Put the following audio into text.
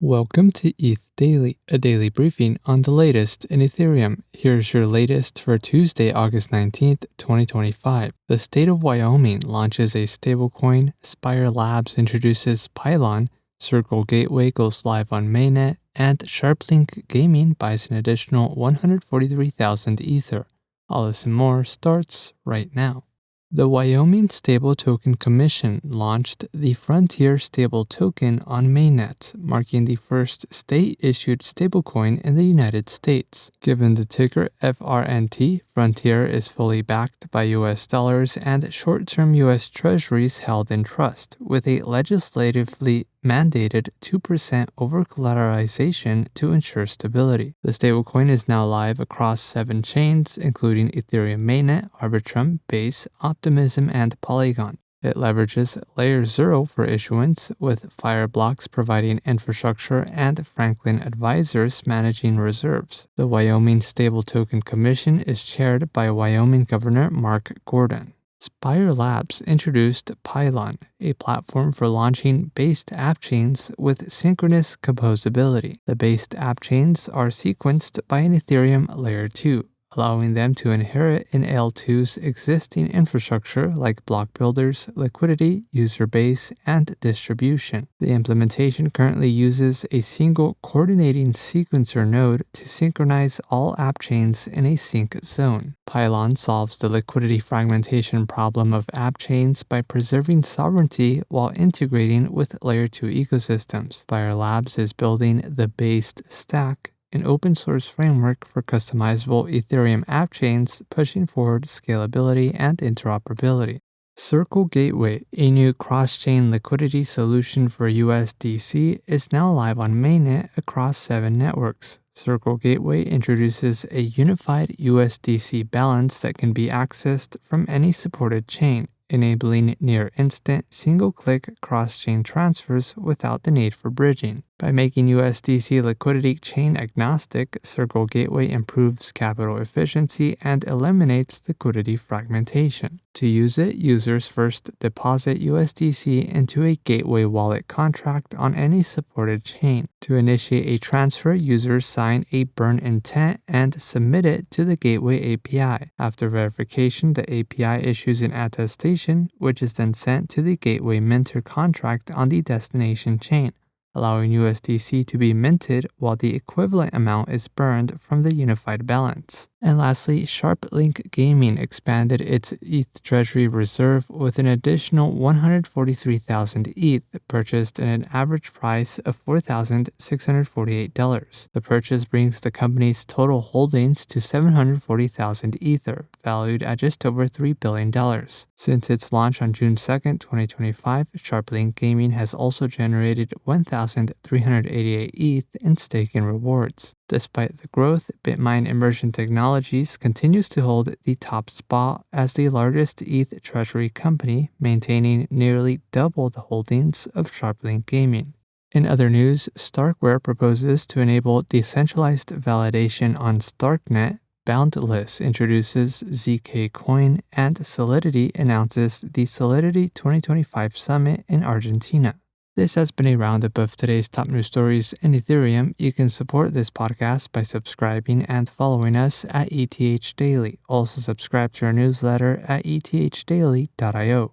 Welcome to ETH Daily, a daily briefing on the latest in Ethereum. Here's your latest for Tuesday, August 19th, 2025. The state of Wyoming launches a stablecoin, Spire Labs introduces Pylon, Circle Gateway goes live on mainnet, and SharpLink Gaming buys an additional 143,000 Ether. All this and more starts right now. The Wyoming Stable Token Commission launched the Frontier Stable Token on mainnet, marking the first state-issued stablecoin in the United States. Given the ticker FRNT, Frontier is fully backed by US dollars and short-term US treasuries held in trust, with a legislatively mandated 2% over-collateralization to ensure stability. The stablecoin is now live across 7 chains, including Ethereum mainnet, Arbitrum, Base, Optimism, and Polygon. It leverages Layer 0 for issuance, with Fireblocks providing infrastructure and Franklin Advisors managing reserves. The Wyoming Stable Token Commission is chaired by Wyoming Governor Mark Gordon. Spire Labs introduced Pylon, a platform for launching based app chains with synchronous composability. The based app chains are sequenced by an Ethereum Layer 2, allowing them to inherit in L2's existing infrastructure like block builders, liquidity, user base, and distribution. The implementation currently uses a single coordinating sequencer node to synchronize all app chains in a sync zone. Pylon solves the liquidity fragmentation problem of app chains by preserving sovereignty while integrating with Layer 2 ecosystems. Spire Labs is building the Based Stack, an open-source framework for customizable Ethereum app chains, pushing forward scalability and interoperability. Circle Gateway, a new cross-chain liquidity solution for USDC, is now live on mainnet across 7 networks. Circle Gateway introduces a unified USDC balance that can be accessed from any supported chain, enabling near-instant, single-click cross-chain transfers without the need for bridging. By making USDC liquidity chain-agnostic, Circle Gateway improves capital efficiency and eliminates liquidity fragmentation. To use it, users first deposit USDC into a gateway wallet contract on any supported chain. To initiate a transfer, users sign a burn intent and submit it to the gateway API. After verification, the API issues an attestation, which is then sent to the gateway minter contract on the destination chain, allowing USDC to be minted while the equivalent amount is burned from the unified balance. And lastly, SharpLink Gaming expanded its ETH Treasury Reserve with an additional 143,000 ETH purchased at an average price of $4,648. The purchase brings the company's total holdings to 740,000 Ether, valued at just over $3 billion. Since its launch on June 2, 2025, SharpLink Gaming has also generated 1,388 ETH in staking rewards. Despite the growth, Bitmine Immersion Technologies continues to hold the top spot as the largest ETH treasury company, maintaining nearly double the holdings of SharpLink Gaming. In other news, Starkware proposes to enable decentralized validation on Starknet, Boundless introduces ZK Coin, and Solidity announces the Solidity 2025 Summit in Argentina. This has been a roundup of today's top news stories in Ethereum. You can support this podcast by subscribing and following us at ETH Daily. Also subscribe to our newsletter at ethdaily.io.